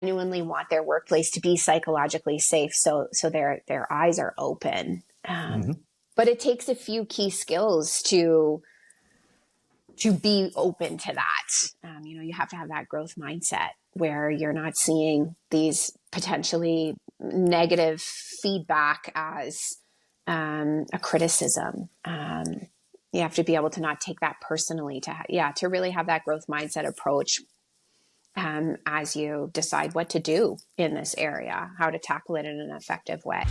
genuinely want their workplace to be psychologically safe. So their eyes are open. But it takes a few key skills to be open to that. You have to have that growth mindset where you're not seeing these potentially negative feedback as a criticism. You have to be able to not take that personally, to really have that growth mindset approach as you decide what to do in this area, how to tackle it in an effective way.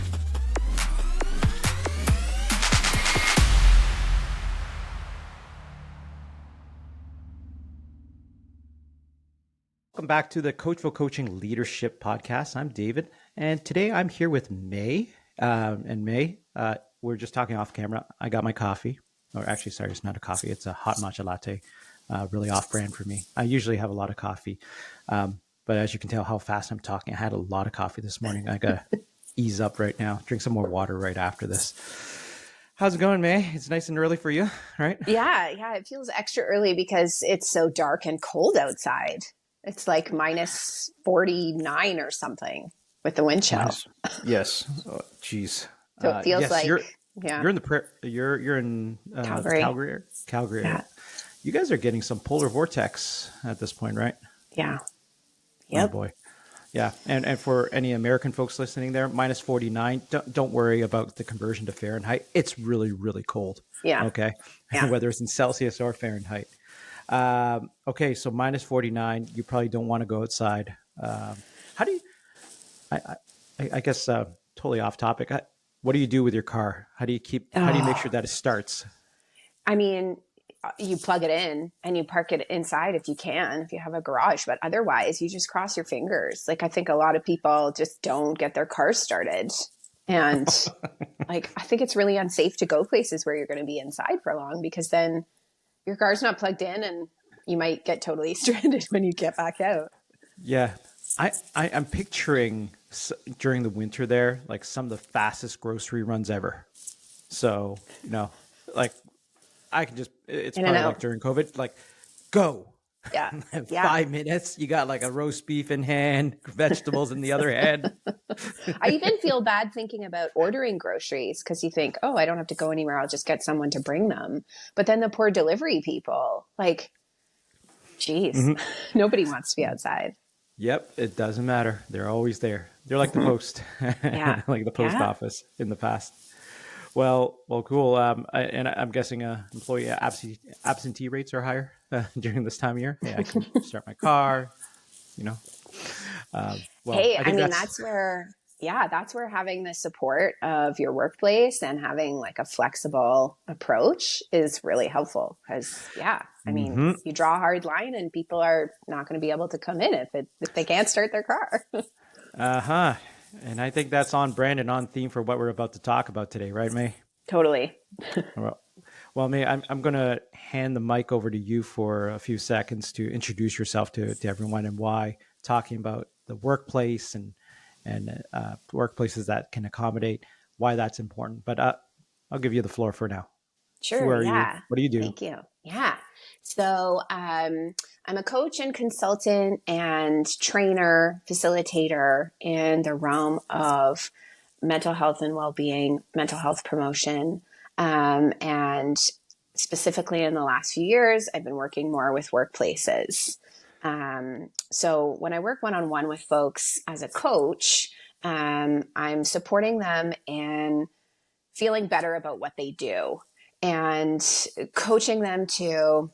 Welcome back to the Coachful Coaching Leadership Podcast. I'm David, and today I'm here with Mae. And Mae, we're just talking off camera. I got my coffee, or actually, sorry, it's not a coffee. It's a hot matcha latte, really off-brand for me. I usually have a lot of coffee, but as you can tell how fast I'm talking, I had a lot of coffee this morning. I got to ease up right now, drink some more water right after this. How's it going, Mae? It's nice and early for you, right? Yeah. It feels extra early because it's so dark and cold outside. It's like minus 49 or something with the wind chill. Yes. Oh, geez. So it feels like you're in you're in Calgary. Yeah. You guys are getting some polar vortex at this point, right? Yeah. Yep. Oh boy. Yeah. And for any American folks listening there, minus 49, don't worry about the conversion to Fahrenheit. It's really, really cold. Yeah. Okay. Yeah. Whether it's in Celsius or Fahrenheit. Okay. So minus 49, you probably don't want to go outside. How do you, I guess, totally off topic. What do you do with your car? How do you make sure that it starts? I mean, you plug it in and you park it inside if you can, if you have a garage, but otherwise you just cross your fingers. Like, I think a lot of people just don't get their cars started. And like, I think it's really unsafe to go places where you're going to be inside for long, because then your car's not plugged in and you might get totally stranded when you get back out. Yeah. I'm picturing during the winter there, like some of the fastest grocery runs ever. So, like I can it's probably like during COVID, like go. Yeah. 5 minutes. You got like a roast beef in hand, vegetables in the other hand. I even feel bad thinking about ordering groceries because you think, oh, I don't have to go anywhere. I'll just get someone to bring them. But then the poor delivery people, like, geez, nobody wants to be outside. Yep. It doesn't matter. They're always there. They're like the post, like the post office in the past. Well, cool. I'm guessing employee absentee rates are higher during this time of year. Yeah, I can start my car. That's where having the support of your workplace and having like a flexible approach is really helpful. Because you draw a hard line and people are not going to be able to come in if they can't start their car. And I think that's on brand and on theme for what we're about to talk about today, right, Mae? Totally. Well, Mae, I'm going to hand the mic over to you for a few seconds to introduce yourself to everyone and why, talking about the workplace and workplaces that can accommodate, why that's important. But I'll give you the floor for now. Sure. Who are you? What do you do? Thank you. Yeah. So I'm a coach and consultant and trainer, facilitator in the realm of mental health and well-being, mental health promotion. And specifically in the last few years, I've been working more with workplaces. So when I work one-on-one with folks as a coach, I'm supporting them in feeling better about what they do and coaching them to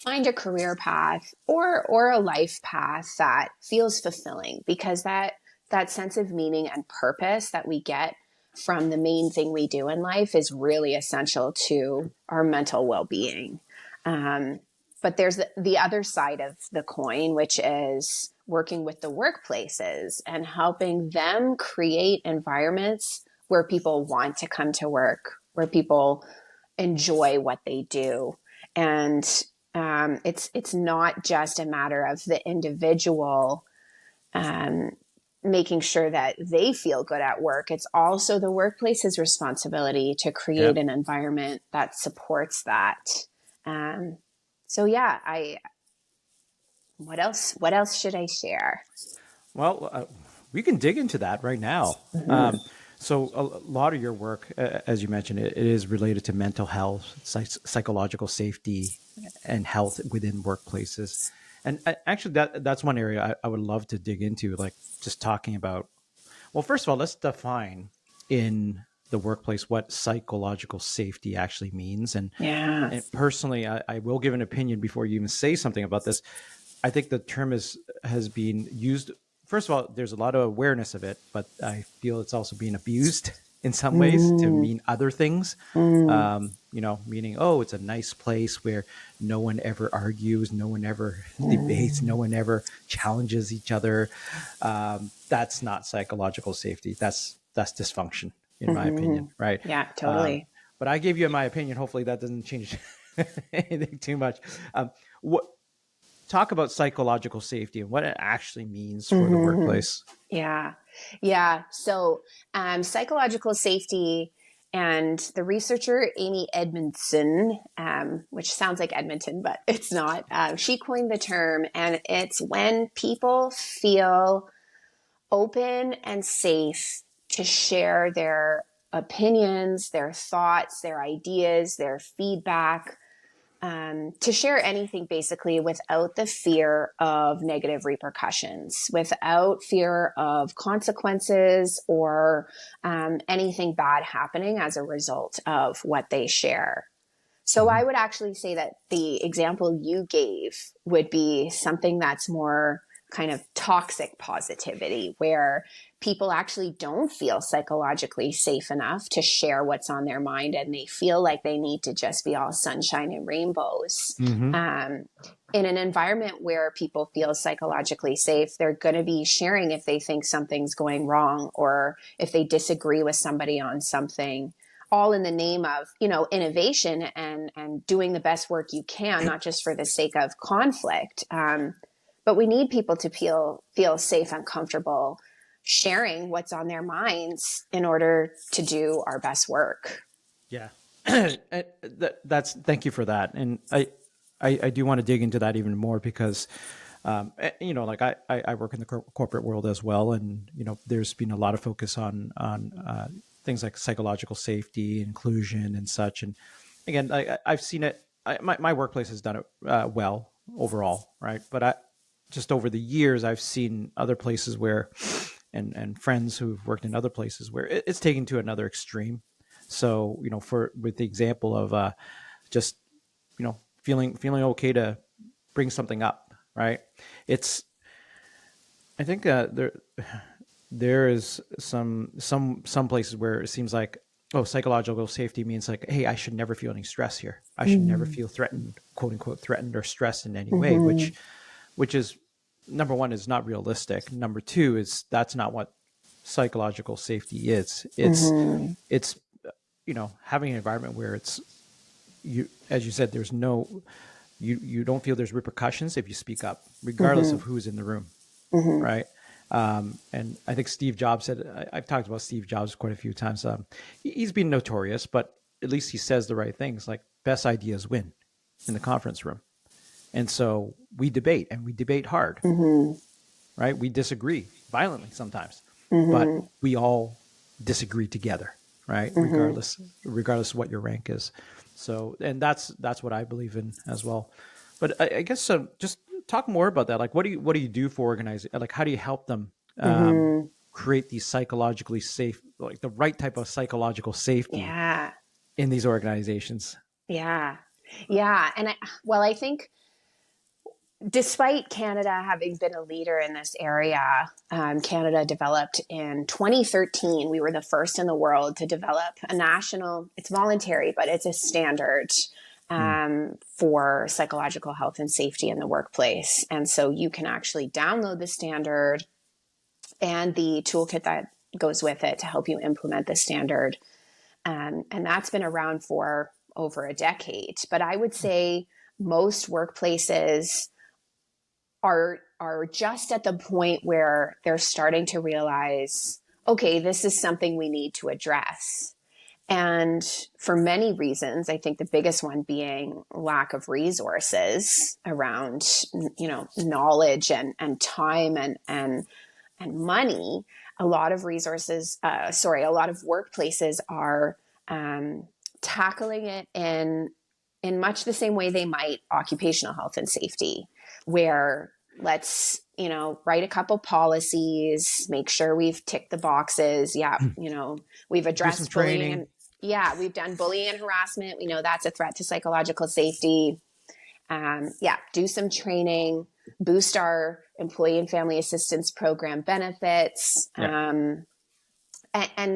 find a career path or a life path that feels fulfilling, because that sense of meaning and purpose that we get from the main thing we do in life is really essential to our mental well-being. But there's the other side of the coin, which is working with the workplaces and helping them create environments where people want to come to work, where people enjoy what they do. And it's not just a matter of the individual making sure that they feel good at work. It's also the workplace's responsibility to create an environment that supports that. What else should I share? Well, we can dig into that right now. Mm-hmm. So a lot of your work, as you mentioned, it is related to mental health, psychological safety, and health within workplaces. And actually, that's one area I would love to dig into, like just talking about. Well, first of all, let's define in the workplace what psychological safety actually means. Yeah. And personally, I will give an opinion before you even say something about this. I think the term has been used. First of all, there's a lot of awareness of it, but I feel it's also being abused in some ways to Mm-hmm. mean other things. Mm-hmm. Meaning, oh, it's a nice place where no one ever argues, no one ever debates, no one ever challenges each other. That's not psychological safety. That's dysfunction, in my Mm-hmm. opinion, right? Yeah, Um, totally. but I gave you my opinion. Hopefully, that doesn't change anything too much. What talk about psychological safety and what it actually means for the Mm-hmm. workplace? Yeah. Yeah. So, psychological safety, and the researcher Amy Edmondson, which sounds like Edmonton, but it's not, she coined the term, and it's when people feel open and safe to share their opinions, their thoughts, their ideas, their feedback, to share anything basically without the fear of negative repercussions, without fear of consequences or anything bad happening as a result of what they share. So Mm-hmm. I would actually say that the example you gave would be something that's more kind of toxic positivity, where people actually don't feel psychologically safe enough to share what's on their mind, and they feel like they need to just be all sunshine and rainbows. Mm-hmm. In an environment where people feel psychologically safe, they're going to be sharing if they think something's going wrong or if they disagree with somebody on something, all in the name of, innovation and doing the best work you can, not just for the sake of conflict. But we need people to feel safe and comfortable sharing what's on their minds in order to do our best work. Yeah. That's thank you for that. And I do want to dig into that even more because, like I work in the corporate world as well. And, there's been a lot of focus on things like psychological safety, inclusion and such. And again, I've seen it. My workplace has done it well overall. Right. But just over the years, I've seen other places where, and friends who've worked in other places where it's taken to another extreme. So, with the example of just, feeling okay to bring something up, right? It's, I think there is some places where it seems like, oh, psychological safety means like, hey, I should never feel any stress here. I should never Mm-hmm. feel threatened, quote unquote, threatened or stressed in any way, Mm-hmm. which is number one is not realistic. Number two is that's not what psychological safety is. Mm-hmm. It's having an environment where it's you, as you said, there's no you don't feel there's repercussions if you speak up, regardless Mm-hmm. of who's in the room, Mm-hmm. right? And I think Steve Jobs said, I've talked about Steve Jobs quite a few times. He's been notorious, but at least he says the right things, like best ideas win in the conference room. And so we debate, and we debate hard, Mm-hmm. right? We disagree violently sometimes, but Mm-hmm. we all disagree together, right? Mm-hmm. Regardless of what your rank is. So, and that's what I believe in as well. But I guess just talk more about that. Like, what do you do for organizing? Like, how do you help them Mm-hmm. create these psychologically safe, like the right type of psychological safety Yeah. in these organizations? Yeah. Yeah. I think despite Canada having been a leader in this area, Canada developed in 2013. We were the first in the world to develop a national, it's voluntary, but it's a standard Mm. for psychological health and safety in the workplace. And so you can actually download the standard and the toolkit that goes with it to help you implement the standard. And that's been around for over a decade. But I would say most workplaces are just at the point where they're starting to realize, okay, this is something we need to address. And for many reasons, I think the biggest one being lack of resources around, knowledge and time and money, a lot of a lot of workplaces are tackling it in much the same way they might occupational health and safety, where let's, write a couple policies, make sure we've ticked the boxes. Yeah. We've Do some addressed bullying training. and we've done bullying and harassment. We know that's a threat to psychological safety. Do some training, boost our employee and family assistance program benefits. Yeah. And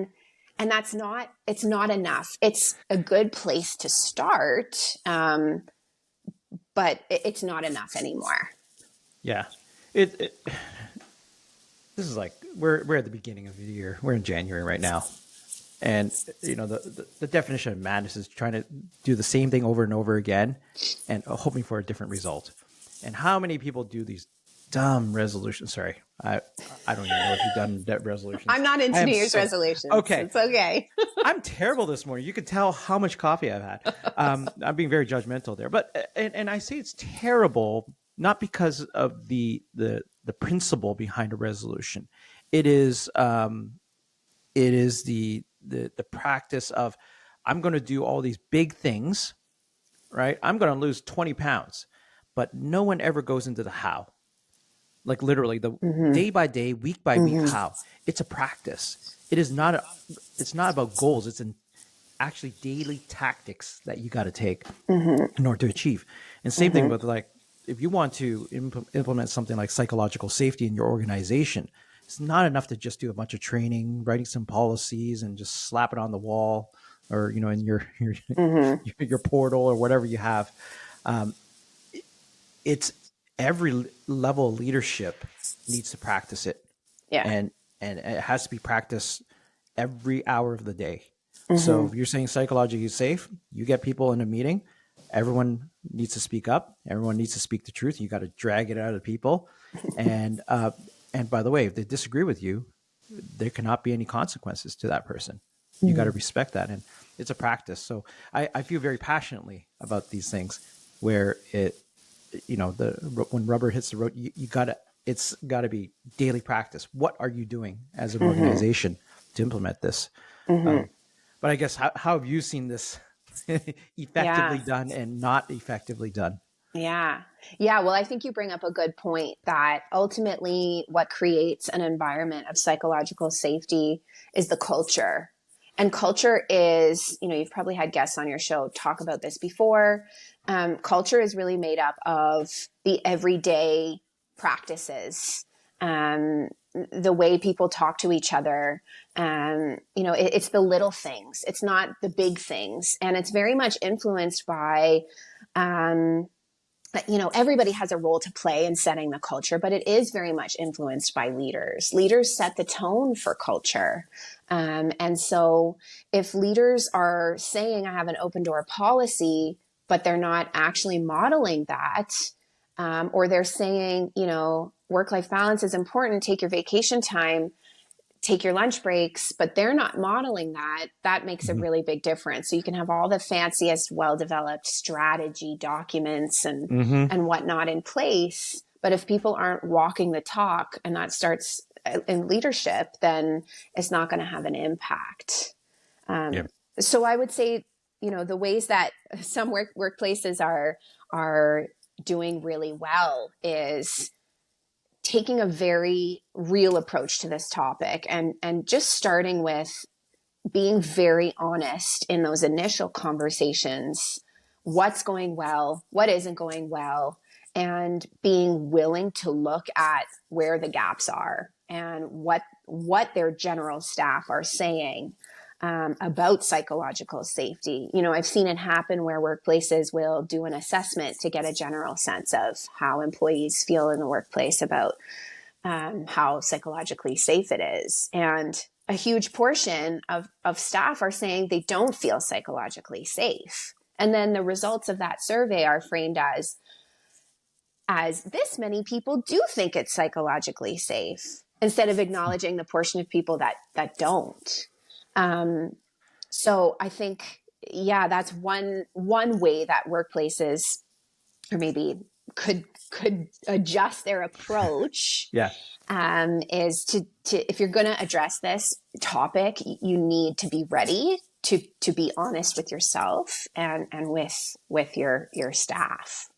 it's not enough. It's a good place to start. But it's not enough anymore. Yeah. This is like, we're at the beginning of the year. We're in January right now. And the definition of madness is trying to do the same thing over and over again and hoping for a different result. And how many people do these dumb resolutions? Sorry, I don't even know if you've done debt resolutions. I'm not into New Year's resolutions. Okay, it's okay. I'm terrible this morning. You can tell how much coffee I've had. I'm being very judgmental there, but and I say it's terrible not because of the principle behind a resolution. It is the practice of, I'm going to do all these big things, right? I'm going to lose 20 pounds, but no one ever goes into the how. Like literally the day by day, week by week, how. It's a practice. It's not about goals. It's actually daily tactics that you got to take in order to achieve. And same thing with, like, if you want to implement something like psychological safety in your organization, it's not enough to just do a bunch of training, writing some policies, and just slap it on the wall, or in your portal or whatever you have. It's every level of leadership needs to practice it, and it has to be practiced every hour of the day. So if you're saying psychologically safe, you get people in a meeting, everyone needs to speak up, everyone needs to speak the truth. You got to drag it out of people, and by the way, if they disagree with you, there cannot be any consequences to that person. You got to respect that. And it's a practice. So I feel very passionately about these things where when rubber hits the road, it's got to be daily practice. What are you doing as an organization to implement this? But I guess, how have you seen this effectively done and not effectively done? Yeah. Well, I think you bring up a good point that ultimately what creates an environment of psychological safety is the culture. And culture is, you've probably had guests on your show talk about this before. Culture is really made up of the everyday practices, the way people talk to each other. It's the little things. It's not the big things. And it's very much influenced by, everybody has a role to play in setting the culture, but it is very much influenced by leaders. Leaders set the tone for culture. And so if leaders are saying, I have an open door policy, but they're not actually modeling that, or they're saying, work-life balance is important, take your vacation time, take your lunch breaks, but they're not modeling that makes a really big difference. So you can have all the fanciest, well-developed strategy documents and whatnot in place. But if people aren't walking the talk, and that starts in leadership, then it's not going to have an impact. So I would say, the ways that some workplaces are doing really well is taking a very real approach to this topic, and just starting with being very honest in those initial conversations. What's going well, what isn't going well, and being willing to look at where the gaps are and what their general staff are saying about psychological safety. I've seen it happen where workplaces will do an assessment to get a general sense of how employees feel in the workplace about how psychologically safe it is. And a huge portion of staff are saying they don't feel psychologically safe. And then the results of that survey are framed as this many people do think it's psychologically safe, instead of acknowledging the portion of people that don't. So I think, that's one way that workplaces, or maybe could adjust their approach, Yeah. is to if you're going to address this topic, you need to be ready to be honest with yourself and with your staff.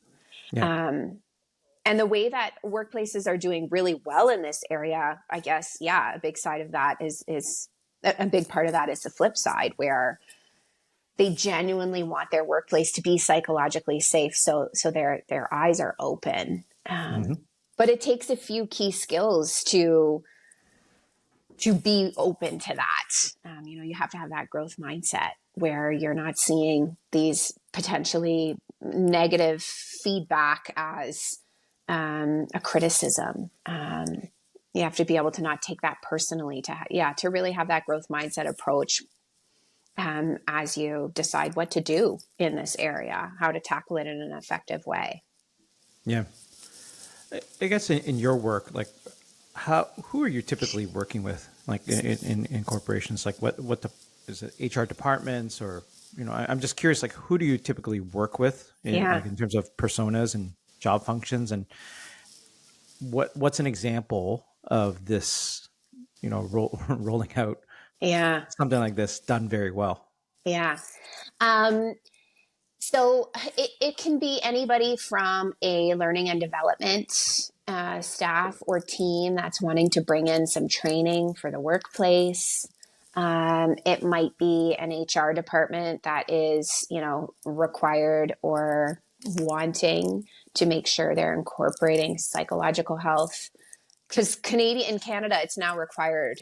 Yeah. And the way that workplaces are doing really well in this area, I guess, yeah, a big side of that is a big part of that is the flip side, where they genuinely want their workplace to be psychologically safe. So their eyes are open. Mm-hmm. But it takes a few key skills to be open to that. You have to have that growth mindset where you're not seeing these potentially negative feedback as a criticism. You have to be able to not take that personally, to really have that growth mindset approach as you decide what to do in this area, how to tackle it in an effective way. Yeah. I guess in your work, like who are you typically working with, like in corporations? Like is it HR departments, or, I'm just curious, like who do you typically work with like in terms of personas and job functions, and what's an example of this, rolling out Yeah. something like this done very well? Yeah. So it can be anybody from a learning and development staff or team that's wanting to bring in some training for the workplace. It might be an HR department that is, required or wanting to make sure they're incorporating psychological health, because in Canada, it's now required.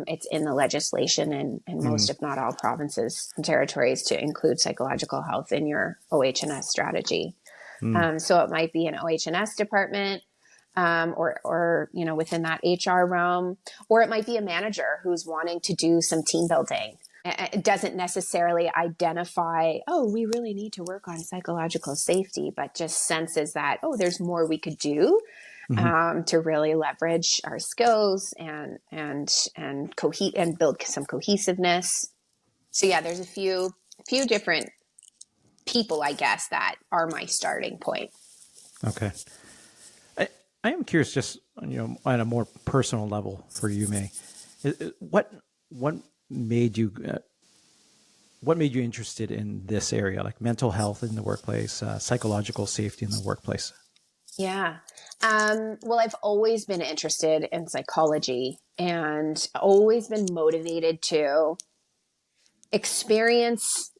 It's in the legislation in most, if not all, provinces and territories to include psychological health in your OH&S strategy. So it might be an OH&S department, or within that HR realm, or it might be a manager who's wanting to do some team building. It doesn't necessarily identify, oh, we really need to work on psychological safety, but just senses that, oh, there's more we could do to really leverage our skills and build some cohesiveness. So yeah, there's a few different people, I guess, that are my starting point. Okay. I am curious, just, on a more personal level for you, Mae, what made you interested in this area, like mental health in the workplace, psychological safety in the workplace? Yeah. Well, I've always been interested in psychology and always been motivated to experience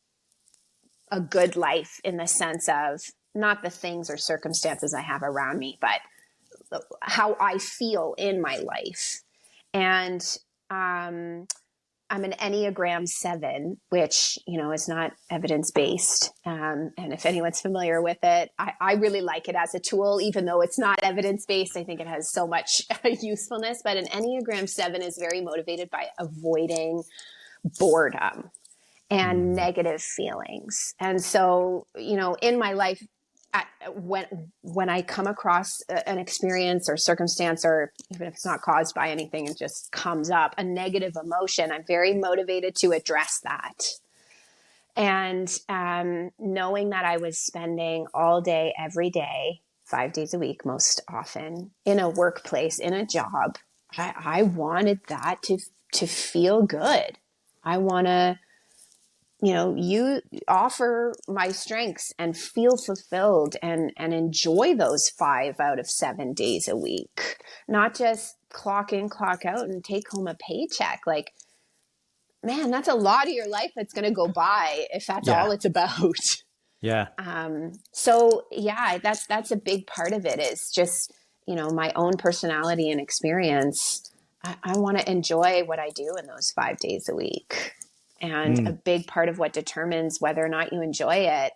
a good life, in the sense of not the things or circumstances I have around me, but how I feel in my life. And I'm an Enneagram 7, which, is not evidence-based. And if anyone's familiar with it, I really like it as a tool, even though it's not evidence-based. I think it has so much usefulness. But an Enneagram 7 is very motivated by avoiding boredom and negative feelings. And so, in my life, when I come across an experience or circumstance, or even if it's not caused by anything, it just comes up, a negative emotion, I'm very motivated to address that. And knowing that I was spending all day, every day, 5 days a week, most often, in a workplace, in a job, I wanted that to feel good. I want to, you offer my strengths and feel fulfilled and enjoy those 5 out of 7 days a week, not just clock in, clock out and take home a paycheck. Like, man, that's a lot of your life that's going to go by if that's all it's about. Yeah. So yeah, that's a big part of it, is just, my own personality and experience. I want to enjoy what I do in those 5 days a week. And a big part of what determines whether or not you enjoy it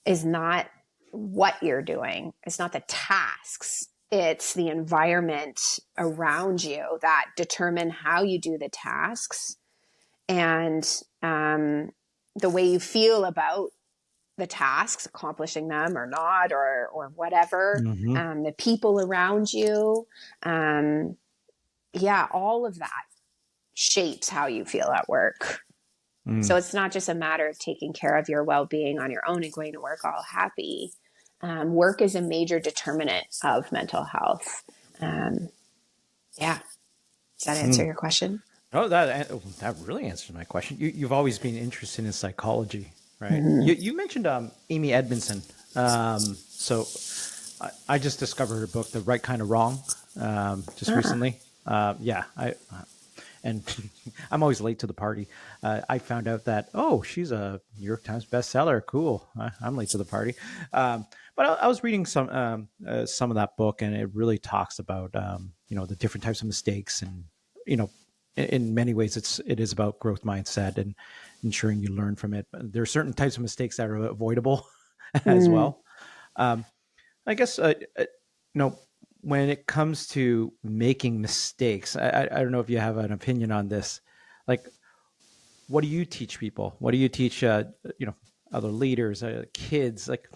is not what you're doing. It's not the tasks. It's the environment around you that determine how you do the tasks, and the way you feel about the tasks, accomplishing them or not, or whatever, the people around you. All of that shapes how you feel at work. So it's not just a matter of taking care of your well-being on your own and going to work all happy. Work is a major determinant of mental health. Yeah. Does that answer your question? Oh, that really answers my question. You've always been interested in psychology, right? You mentioned Amy Edmondson. So I just discovered her book, The Right Kind of Wrong, just Ah. recently. Yeah, and I'm always late to the party. I found out that, oh, she's a New York Times bestseller. Cool. I'm late to the party. But I was reading some of that book, and it really talks about the different types of mistakes, and you know in many ways it is about growth mindset and ensuring you learn from it. But there are certain types of mistakes that are avoidable as Mm. well. I guess when it comes to making mistakes, I don't know if you have an opinion on this. Like, what do you teach people? What do you teach other leaders, kids? Like,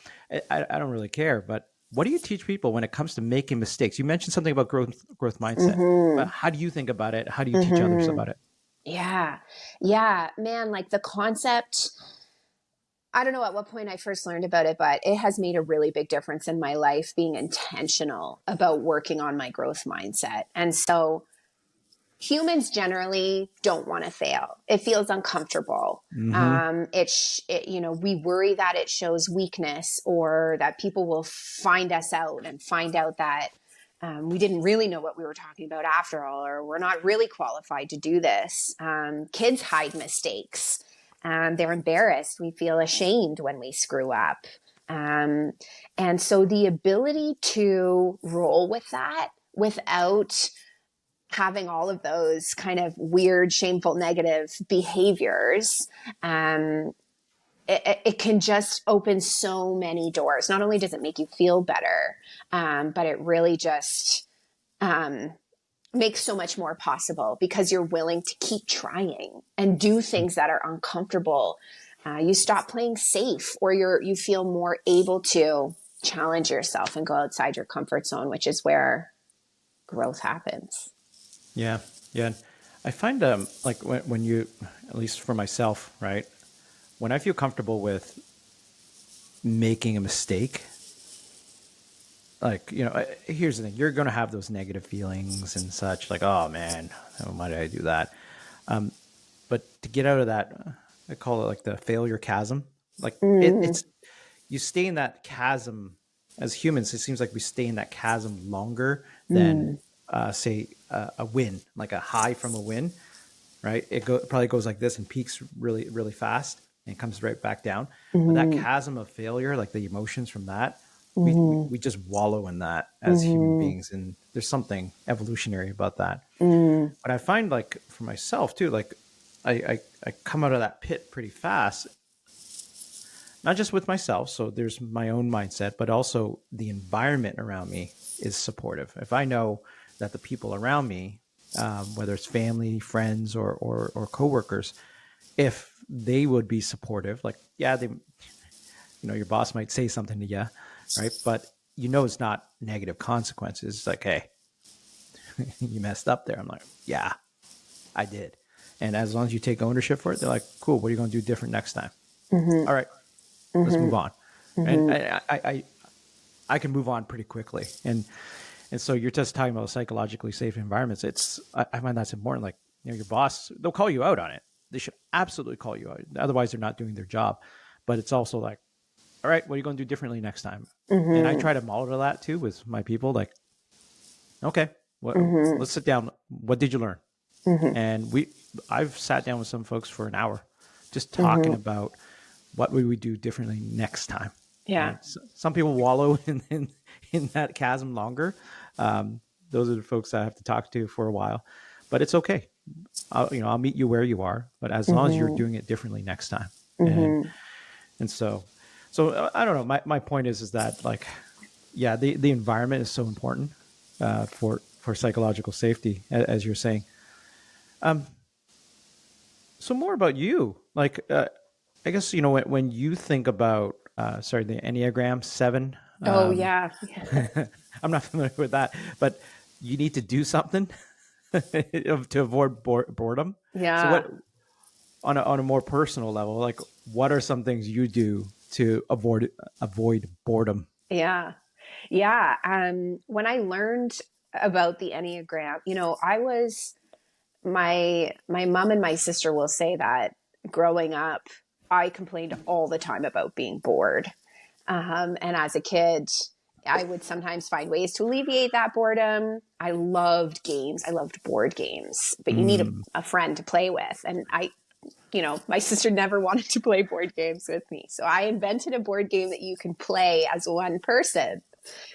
I don't really care, but what do you teach people when it comes to making mistakes? You mentioned something about growth mindset, but Mm-hmm. how do you think about it? How do you teach others Mm-hmm. about it? Yeah. Yeah. Man, like the concept, I don't know at what point I first learned about it, but it has made a really big difference in my life being intentional about working on my growth mindset. And so humans generally don't want to fail. It feels uncomfortable. Mm-hmm. We worry that it shows weakness or that people will find us out and find out that we didn't really know what we were talking about after all, or we're not really qualified to do this. Kids hide mistakes. They're embarrassed. We feel ashamed when we screw up. Um, and so the ability to roll with that without having all of those kind of weird, shameful, negative behaviors, um, it can just open so many doors. Not only does it make you feel better, but it really just um, makes so much more possible because you're willing to keep trying and do things that are uncomfortable. You stop playing safe, or you feel more able to challenge yourself and go outside your comfort zone, which is where growth happens. Yeah, yeah. I find like when you, at least for myself, right? When I feel comfortable with making a mistake, like here's the thing: you're going to have those negative feelings and such, like, oh man, why did I do that? But to get out of that, I call it like the failure chasm. Like Mm, it's you stay in that chasm as humans. It seems like we stay in that chasm longer than mm, say a win, like a high from a win, right? Probably goes like this and peaks really, really fast and comes right back down. But that mm, chasm of failure, like the emotions from that, mm, we just wallow in that as human mm, beings. And there's something evolutionary about that. mm, But I find like for myself too, like I come out of that pit pretty fast, not just with myself. So there's my own mindset, but also the environment around me is supportive. If I know that the people around me, whether it's family, friends, or coworkers, if they would be supportive, like, yeah, your boss might say something to you, right? But it's not negative consequences. It's like, hey, you messed up there. I'm like, yeah, I did. And as long as you take ownership for it, they're like, cool, what are you going to do different next time? mhm, All right, let's move mhm, on. And mhm, I can move on pretty quickly. And so you're just talking about psychologically safe environments. I find that's important. Like, your boss, they'll call you out on it. They should absolutely call you out. Otherwise, they're not doing their job. But it's also like, all right, what are you going to do differently next time? And I mhm, try to model that too with my people. Like, okay, mhm, let's sit down. What did you learn? mhm, And I've sat down with some folks for an hour, just talking mhm. about what would we do differently next time. Yeah. Right? So, some people wallow in that chasm longer. Um, those are the folks I have to talk to for a while, but it's okay. I'll meet you where you are, but as long as you're Mhm, doing it differently next time. And mhm, and so I don't know. My point is that, like, yeah, the environment is so important for psychological safety, as you're saying. Um, so more about you, like, I guess when you think about sorry, the Enneagram 7. oh yeah. Yeah. I'm not familiar with that, but you need to do something to avoid boredom. So Yeah. what, on a more personal level, like, what are some things you do to avoid boredom? Yeah. Yeah. When I learned about the Enneagram, my mom and my sister will say that growing up, I complained all the time about being bored. And as a kid, I would sometimes find ways to alleviate that boredom. I loved games. I loved board games, but you need Mm. a friend to play with. And my sister never wanted to play board games with me. So I invented a board game that you can play as one person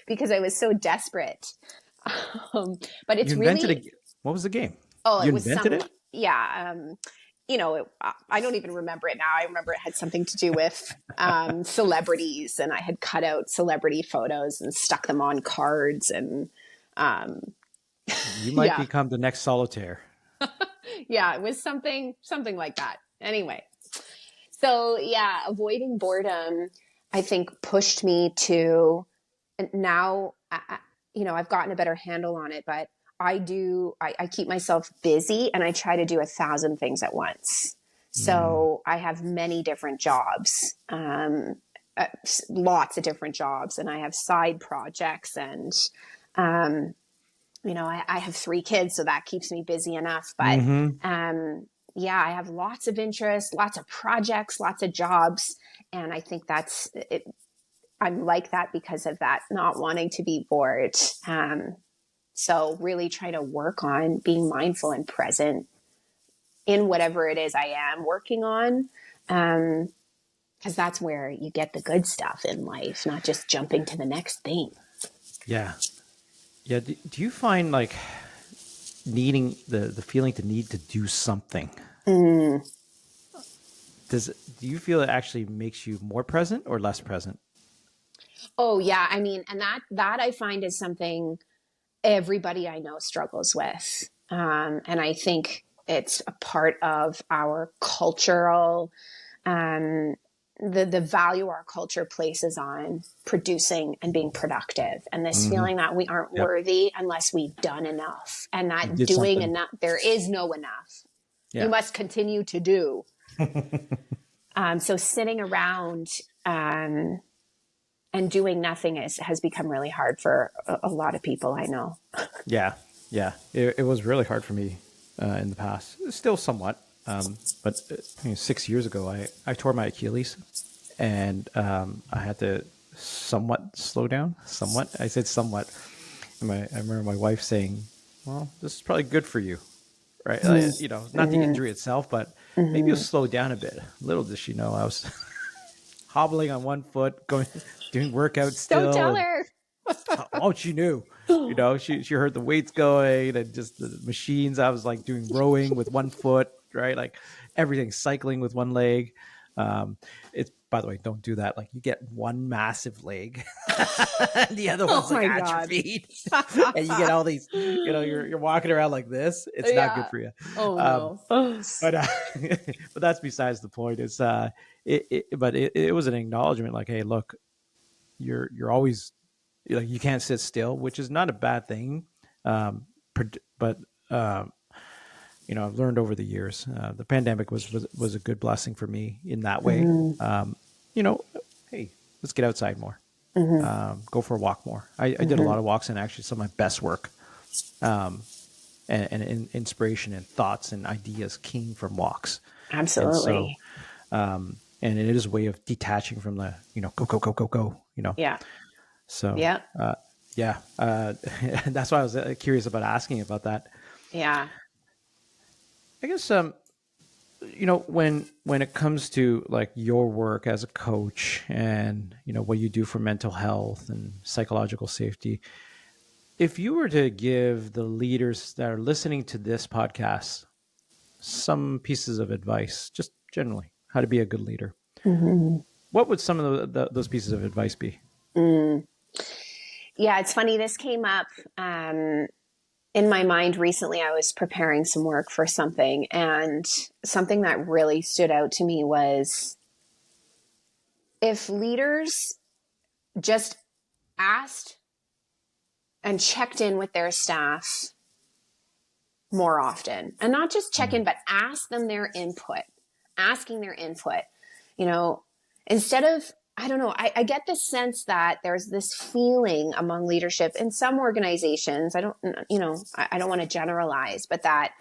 because I was so desperate. Um, but You it's invented really, what was the game? oh, You it was invented some, it? yeah. I don't even remember it now. I remember it had something to do with celebrities, and I had cut out celebrity photos and stuck them on cards. And um, You might yeah, become the next solitaire. yeah, it was something like that. Anyway, so yeah, avoiding boredom, I think, pushed me to now. I've gotten a better handle on it, but I keep myself busy and I try to do 1,000 things at once. Mm. So I have many different jobs, lots of different jobs, and I have side projects. And um, I have 3 kids, so that keeps me busy enough. But Hmm. yeah, I have lots of interests, lots of projects, lots of jobs. And I think that's it. I'm like that because of that, not wanting to be bored. So really try to work on being mindful and present in whatever it is I am working on. Because that's where you get the good stuff in life, not just jumping to the next thing. Yeah. Yeah. Do you find like needing the feeling to need to do something? Mm. Do you feel it actually makes you more present or less present? Oh yeah, I mean, and that I find is something everybody I know struggles with, and I think it's a part of our cultural um, the value our culture places on producing and being productive, and this Hmm. feeling that we aren't Yep. worthy unless we've done enough, and You that did doing something. enough, there is no enough. You Yeah. must continue to do. So sitting around um, and doing nothing has become really hard for a lot of people I know. Yeah. Yeah. It was really hard for me in the past. Still somewhat. But 6 years ago, I tore my Achilles, and I had to somewhat slow down. Somewhat. I said somewhat. And I remember my wife saying, "Well, this is probably good for you, right? Not the Mm-hmm. injury itself, but maybe you'll Mm-hmm. slow down a bit." Little did she know I was hobbling on one foot, going doing workouts Don't still, tell and her. oh, she knew. She heard the weights going and just the machines. I was like doing rowing with one foot, right? Like everything, cycling with one leg. It's by the way, don't do that. Like you get one massive leg, the other Oh one's like my God. atrophied, and you get all these. You're walking around like this. It's not good Yeah. for you. Oh Um, no. but but that's besides the point. It was an acknowledgement, like, hey, look, you're always like you can't sit still, which is not a bad thing. But I've learned over the years. The pandemic was a good blessing for me in that way. Mm-hmm. You know, hey, let's get outside more. Mm-hmm. Go for a walk more. I did a Mm-hmm. lot of walks, and actually some of my best work and inspiration and thoughts and ideas came from walks. And so, Absolutely. and it is a way of detaching from the go go go go go. Yeah. So Yeah. yeah, that's why I was curious about asking about that. Yeah. I guess when it comes to like your work as a coach and what you do for mental health and psychological safety, if you were to give the leaders that are listening to this podcast some pieces of advice, just generally how to be a good leader, Mm-hmm. what would some of those pieces of advice be? Mm. Yeah. It's funny. This came up in my mind recently. I was preparing some work for something, and something that really stood out to me was if leaders just asked and checked in with their staff more often, and not just check in, Mm. but ask them their input, asking their input, you know, instead of I don't know. I get the sense that there's this feeling among leadership in some organizations. I don't, I don't want to generalize, but that,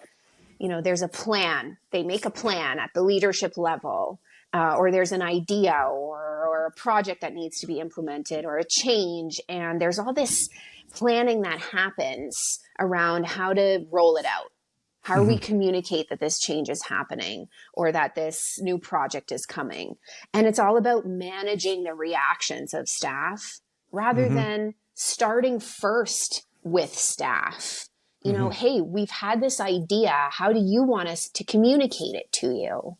there's a plan. They make a plan at the leadership level, or there's an idea or a project that needs to be implemented or a change. And there's all this planning that happens around how to roll it out. How do we communicate that this change is happening or that this new project is coming? And it's all about managing the reactions of staff rather than starting first with staff. Hey, we've had this idea. How do you want us to communicate it to you?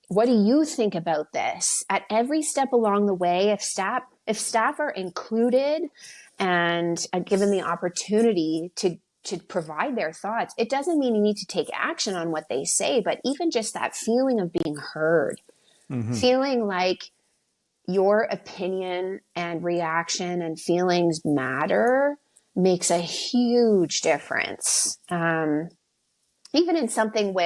What do you think about this? At every step along the way, if staff are included and given the opportunity to provide their thoughts, it doesn't mean you need to take action on what they say, but even just that feeling of being heard, feeling like your opinion and reaction and feelings matter makes a huge difference. Even in something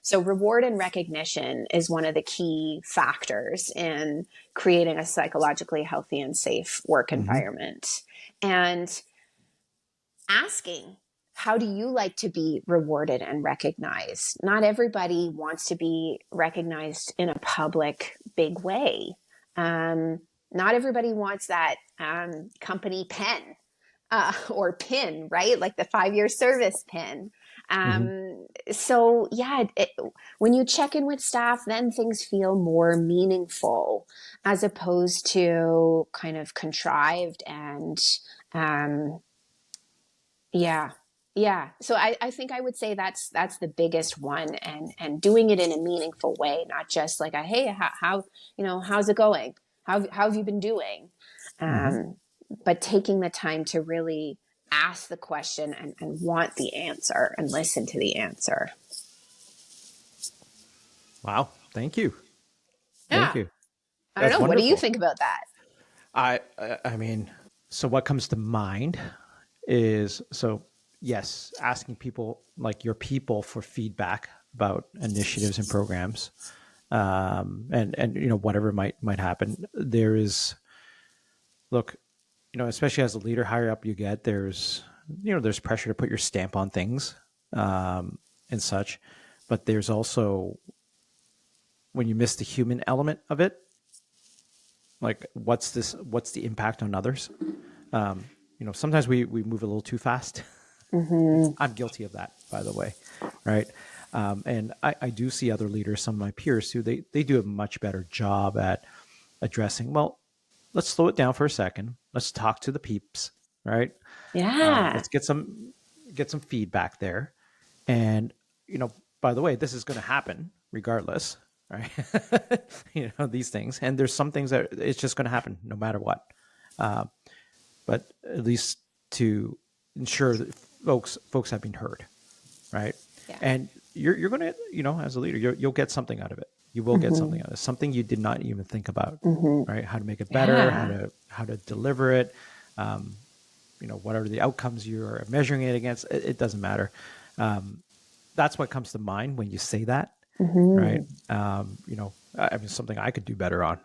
so reward and recognition is one of the key factors in creating a psychologically healthy and safe work environment. And asking, how do you like to be rewarded and recognized? Not everybody wants to be recognized in a public, big way. Not everybody wants that company pen or pin, right? Like the 5-year service pin. So yeah, when you check in with staff, then things feel more meaningful as opposed to kind of contrived and, yeah. Yeah. So I think I would say that's the biggest one, and doing it in a meaningful way, not just like hey, how how's it going? How have you been doing? But taking the time to really ask the question and want the answer and listen to the answer. Wow. Thank you. Thank Yeah. you. I don't That's know. What do you wonderful. think about that? I mean, so what comes to mind is, so yes, asking people, like your people, for feedback about initiatives and programs, and whatever might happen. There is, look, especially as a leader, higher up you get, there's pressure to put your stamp on things, and such, but there's also, when you miss the human element of it, like what's the impact on others? Sometimes we move a little too fast. I'm guilty of that, by the way, right? And I do see other leaders, some of my peers who they do a much better job at addressing, well, let's slow it down for a second. Let's talk to the peeps, right? Yeah. Let's get some feedback there. And, by the way, this is going to happen regardless, right? These things. And there's some things that it's just going to happen no matter what. But at least to ensure that folks have been heard, right? Yeah. And you're going to, as a leader, you'll get something out of it. You will get something out of it, something you did not even think about, right? How to make it better, Yeah. how to deliver it, whatever the outcomes you're measuring it against, it doesn't matter. That's what comes to mind when you say that, right? I mean, something I could do better on,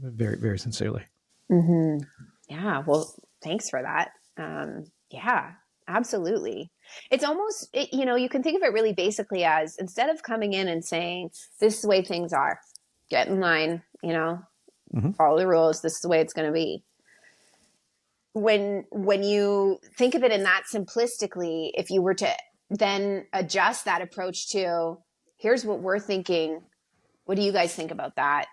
very, very sincerely. Yeah. Well, thanks for that. Yeah, absolutely. It's almost, you can think of it really basically as, instead of coming in and saying, this is the way things are, get in line, follow the rules, this is the way it's going to be. When you think of it in that simplistically, if you were to then adjust that approach to, here's what we're thinking, what do you guys think about that?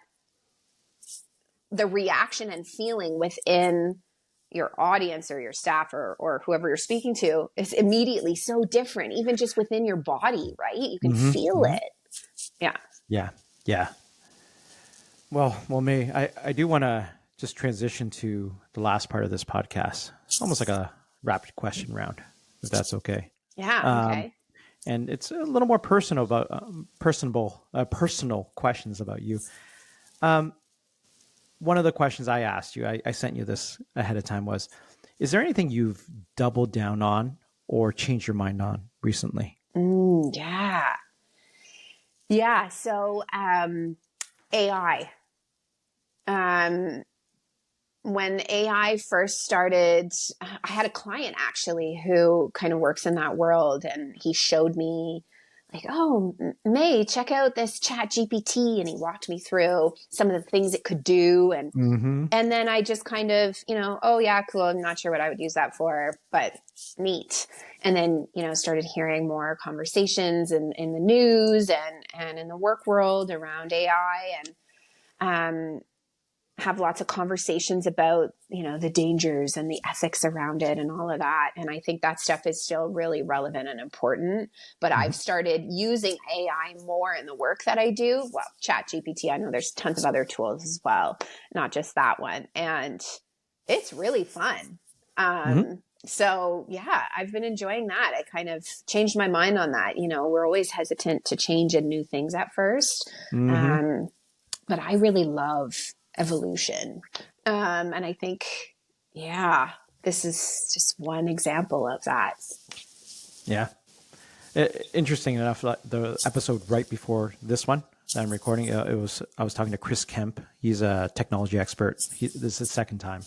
The reaction and feeling within your audience or your staff or whoever you're speaking to is immediately so different, even just within your body, right? You can feel it. Yeah. Yeah. Yeah. Well, Mae, I do want to just transition to the last part of this podcast. It's almost like a rapid question round, if that's okay. Yeah. Okay. And it's a little more personal about personal questions about you. One of the questions I asked you, I sent you this ahead of time, was, is there anything you've doubled down on or changed your mind on recently? Yeah. Yeah. So, AI. when AI first started, I had a client actually who kind of works in that world, and he showed me like, oh, May, check out this chat GPT. And he walked me through some of the things it could do. Mm-hmm. And then I just kind of, oh yeah, cool. I'm not sure what I would use that for, but neat. And then, started hearing more conversations in the news and in the work world around AI, and have lots of conversations about, the dangers and the ethics around it and all of that. And I think that stuff is still really relevant and important. But Mm-hmm. I've started using AI more in the work that I do. Well, Chat GPT, I know there's tons of other tools as well, not just that one. And it's really fun. Mm-hmm. So yeah, I've been enjoying that. I kind of changed my mind on that. We're always hesitant to change in new things at first. Mm-hmm. But I really love evolution. And I think, yeah, this is just one example of that. Yeah. Interesting enough, the episode right before this one that I'm recording, I was talking to Chris Kemp. He's a technology expert. This is his second time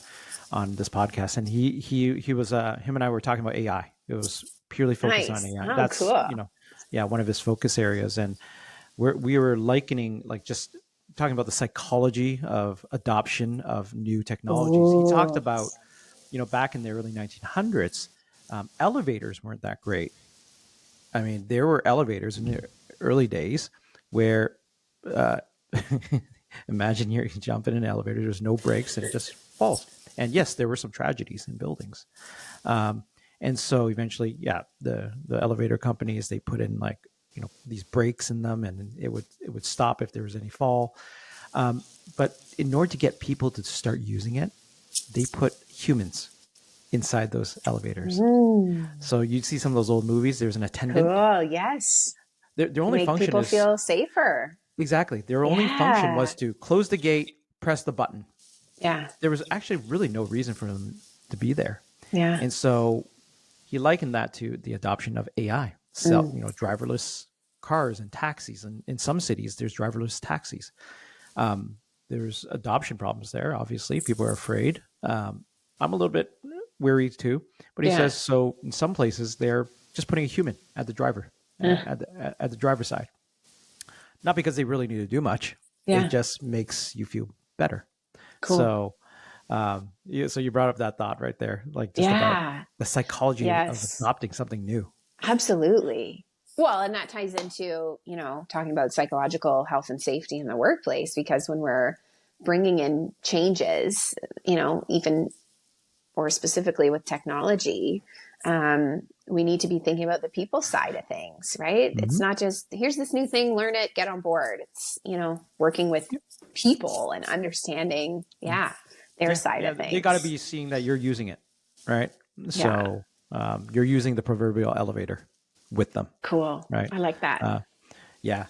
on this podcast, and he was him and I were talking about AI. It was purely focused on Nice. AI. Oh, That's cool. one of his focus areas, and we were likening, like, just talking about the psychology of adoption of new technologies. He talked Ooh. about, back in the early 1900s, elevators weren't that great. I mean, there were elevators in the early days where, uh, imagine you jump in an elevator, there's no brakes, and it just falls. And yes, there were some tragedies in buildings. Um, and so eventually, yeah, the elevator companies, they put in, like, these brakes in them, and it would stop if there was any fall. But in order to get people to start using it, they put humans inside those elevators. So you see some of those old movies, there's an attendant. Cool. Yes. Their only Make function people is, feel safer. exactly, their only function Yeah. was to close the gate, press the button. Yeah. There was actually really no reason for them to be there. Yeah. And so he likened that to the adoption of AI. So, driverless cars and taxis. And in some cities, there's driverless taxis. There's adoption problems there. Obviously, people are afraid. I'm a little bit weary too. But he Yeah. says, so in some places, they're just putting a human at the driver, at the driver's side. Not because they really need to do much. It Yeah. just makes you feel better. Cool. So, so you brought up that thought right there, like, just about Yeah. the psychology of Yes. adopting something new. Absolutely. Well, and that ties into, talking about psychological health and safety in the workplace, because when we're bringing in changes, even or specifically with technology, we need to be thinking about the people side of things, right? Mm-hmm. It's not just, here's this new thing, learn it, get on board. It's, working with people and understanding, their Yeah, side yeah, of they got to things. be seeing that you're using it, right? Yeah. So you're using the proverbial elevator with them, Cool. right? I like that. Yeah.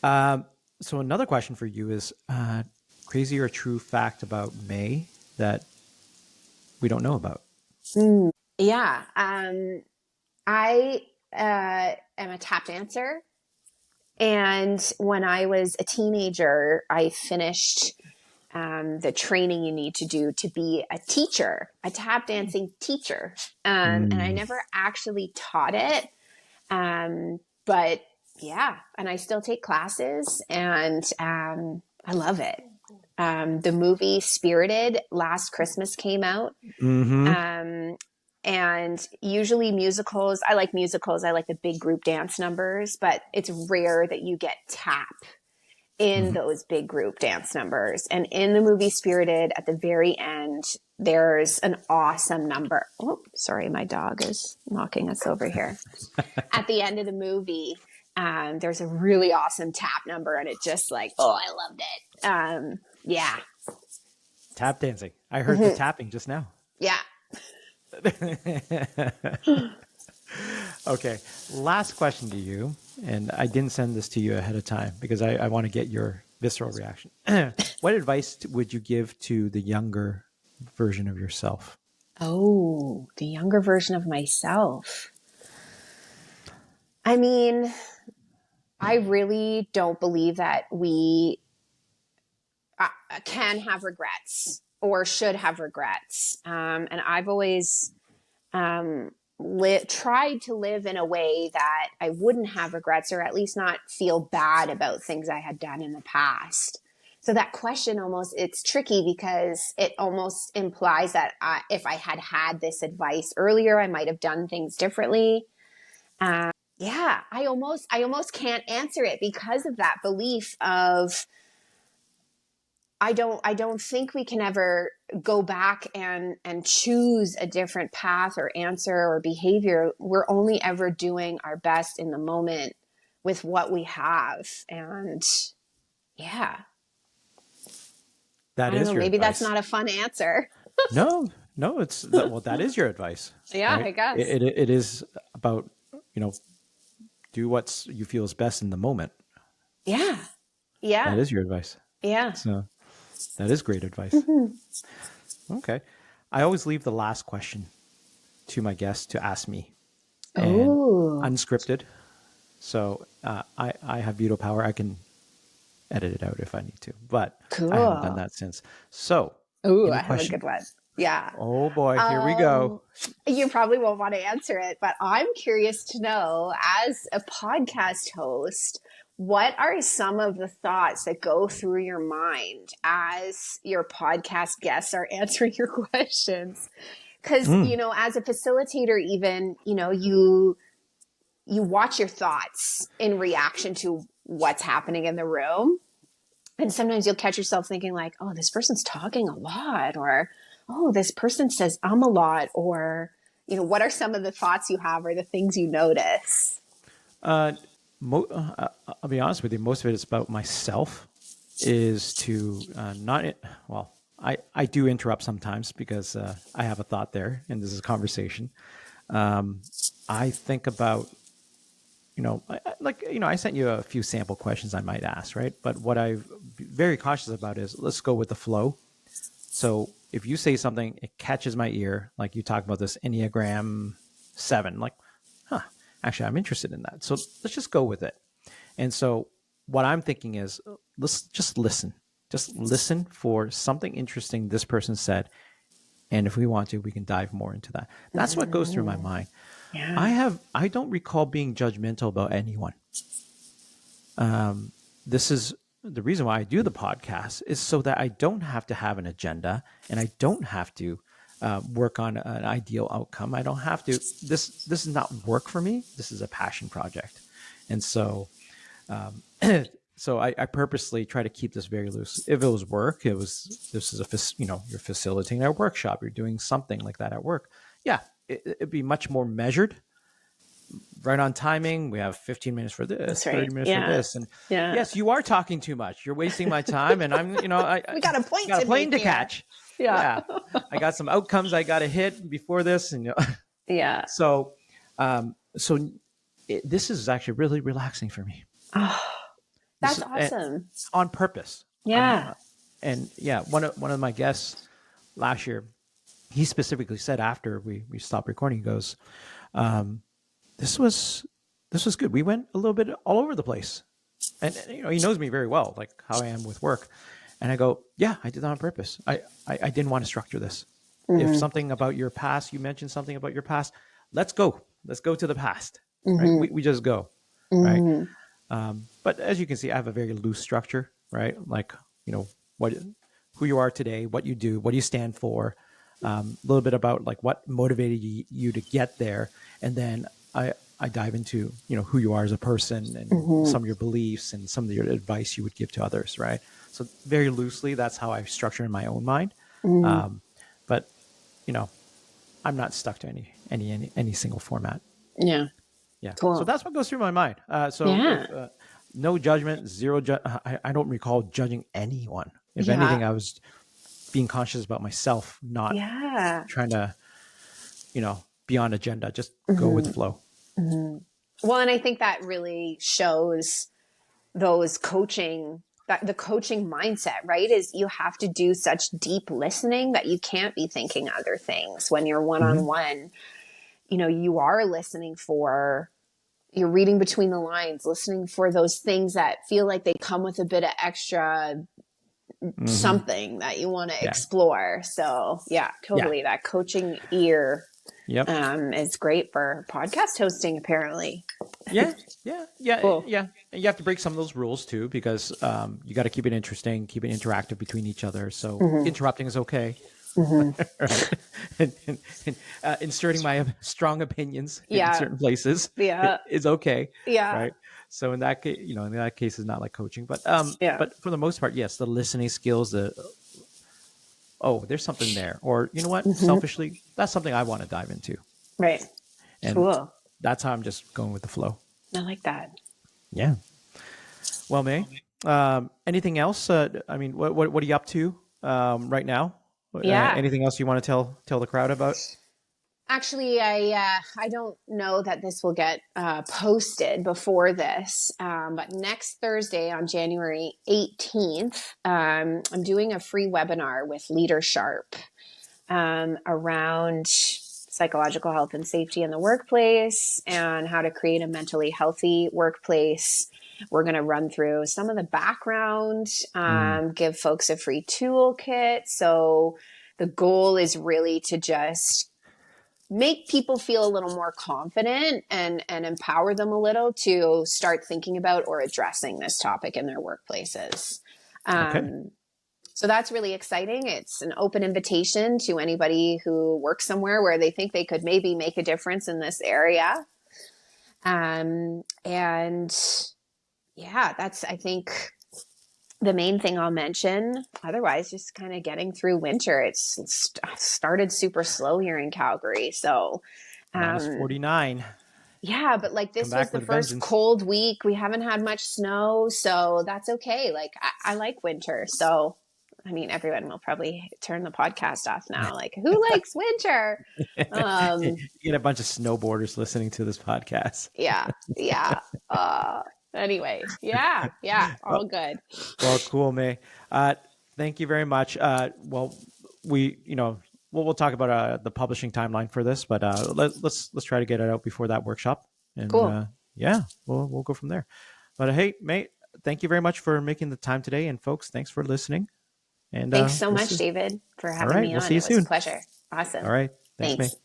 Um, so another question for you is, crazy or true fact about May that we don't know about? Yeah. I am a tap dancer. And when I was a teenager, I finished the training you need to do to be a teacher, a tap dancing teacher. And I Mm. never actually taught it. But yeah, and I still take classes, and I love it. The movie Spirited last Christmas came out. Mm-hmm. And usually musicals, I like musicals. I like the big group dance numbers, but it's rare that you get tap in Mm-hmm. those big group dance numbers. And in the movie Spirited, at the very end, there's an awesome number. Oh, sorry, my dog is knocking us over here. At the end of the movie, there's a really awesome tap number, and it just, like, oh, I loved it. Yeah. Tap dancing. I heard the Mm-hmm. tapping just now. Yeah. Okay, last question to you, and I didn't send this to you ahead of time because I want to get your visceral reaction. What advice would you give to the younger version of yourself? Oh, the younger version of myself. I mean, I really don't believe that we can have regrets or should have regrets. And I've always tried to live in a way that I wouldn't have regrets, or at least not feel bad about things I had done in the past. So that question it's tricky because it almost implies that if I had had this advice earlier, I might have done things differently. Yeah, I almost can't answer it because of that belief of I don't think we can ever go back and choose a different path or answer or behavior. We're only ever doing our best in the moment with what we have. And yeah, That I don't is know, your maybe that's advice. not a fun answer. No, no, well, that is your advice, Yeah, right? I guess. It is about, do what you feel is best in the moment. Yeah. That Yeah. is your advice. Yeah. So that is great advice. Mm-hmm. Okay. I always leave the last question to my guests to ask me, and Oh, unscripted. So I have veto power. I can edit it out if I need to, but I haven't done cool. that since. So Oh, any I have a question? good one. Yeah. Oh boy, here we go. Um, you probably won't want to answer it, but I'm curious to know, as a podcast host, what are some of the thoughts that go through your mind as your podcast guests are answering your questions? Because, Mm, as a facilitator, even, you watch your thoughts in reaction to what's happening in the room. And sometimes you'll catch yourself thinking like, oh, this person's talking a lot, or, oh, this person says a lot, or, what are some of the thoughts you have or the things you notice? uh, I'll be honest with you. Most of it is about myself. Is to not well. I do interrupt sometimes because I have a thought there, and this is a conversation. I think about I sent you a few sample questions I might ask, right? But what I'm very cautious about is let's go with the flow. So if you say something, it catches my ear, like you talk about this Enneagram 7, like, actually, I'm interested in that. So let's just go with it. And so what I'm thinking is let's just listen. Just listen for something interesting this person said. And if we want to, we can dive more into that. That's what goes through my Mm, mind. yeah. I don't recall being judgmental about anyone. This is the reason why I do the podcast is so that I don't have to have an agenda and I don't have to work on an ideal outcome. I don't have to. This is not work for me. This is a passion project, and so so I purposely try to keep this very loose. If it was work, this is you're facilitating a workshop, you're doing something like that at work. Yeah, it'd be much more measured, right on timing. We have 15 minutes for this, That's 30 right. minutes for Yeah. this. And Yeah. yes, you are talking too much. You're wasting my time. And I We got a point got a to plane make to here. catch. Yeah. Yeah. I got some outcomes I got to hit before this. And Yeah. so, so this is actually really relaxing for me. Oh, This that's is awesome. on purpose. Yeah. And yeah, one of my guests last year, he specifically said after we stopped recording, he goes, this was good. We went a little bit all over the place, and he knows me very well, like how I am with work. And I go, yeah, I did that on purpose. I didn't want to structure this. If Mm-hmm. something about your past, you mentioned something about your past, let's go to the past, right? Mm-hmm. We just go, right? Mm-hmm. But as you can see, I have a very loose structure, right? Like, what, who you are today, what you do, what do you stand for, a little bit about like what motivated you to get there. And then I dive into, who you are as a person and Mm-hmm. some of your beliefs and some of your advice you would give to others, right? So very loosely, that's how I structure in my own mind. Mm-hmm. But, you know, I'm not stuck to any single format. Yeah. Yeah. So Cool. that's what goes through my mind. So Yeah. if no judgment, I don't recall judging anyone. If Yeah. anything, I was being conscious about myself, not Yeah. trying to, be on agenda. Just go with Mm-hmm. the flow. Mm-hmm. Well, and I think that really shows those coaching that the coaching mindset, right? Is you have to do such deep listening that you can't be thinking other things when you're one Mm-hmm. on one. You are listening for, you're reading between the lines, listening for those things that feel like they come with a bit of extra something that you want to Yeah. explore. So yeah, Yeah. totally. That coaching ear Yep. is great for podcast hosting, apparently. Yeah. Yeah. Yeah. Cool. Yeah. And you have to break some of those rules too, because you got to keep it interesting, keep it interactive between each other. So interrupting is okay. Right. And inserting my strong opinions in Yeah. certain places Yeah. is okay. Yeah. Right. So in that case, in that case, is not like coaching, Yeah. but for the most part, yes, the listening skills, there's something there, or you know what, selfishly, that's something I want to dive into, Right. and Cool. that's how I'm just going with the flow. I like that. Yeah. Well, May, anything else? I mean, what are you up to right now? Yeah. Anything else you want to tell the crowd about? Actually, I don't know that this will get posted before this, but next Thursday on January 18th, I'm doing a free webinar with Leader Sharp around psychological health and safety in the workplace and how to create a mentally healthy workplace. We're going to run through some of the background, give folks a free toolkit. So the goal is really to just make people feel a little more confident and empower them a little to start thinking about or addressing this topic in their workplaces. Okay. So that's really exciting. It's an open invitation to anybody who works somewhere where they think they could maybe make a difference in this area. And yeah, that's, I think, the main thing I'll mention. Otherwise, just kind of getting through winter. It's started super slow here in Calgary. So, -49. yeah, but like Come this was back the with first vengeance. cold week. We haven't had much snow, so that's okay. Like I like winter. So, I mean, everyone will probably turn the podcast off now. Like, who likes winter? You Um, get a bunch of snowboarders listening to this podcast. yeah, yeah. Anyway, yeah, yeah, all good. Well, cool, May. Thank you very much. Well, we'll talk about the publishing timeline for this, but let's try to get it out before that workshop, and Cool. yeah, we'll go from there. But hey, May, thank you very much for making the time today, and folks, thanks for listening. And Thanks so we'll much, see. David, for All having right, me we'll on. see you It was a soon. pleasure. All Awesome. right, thanks, May. Thanks.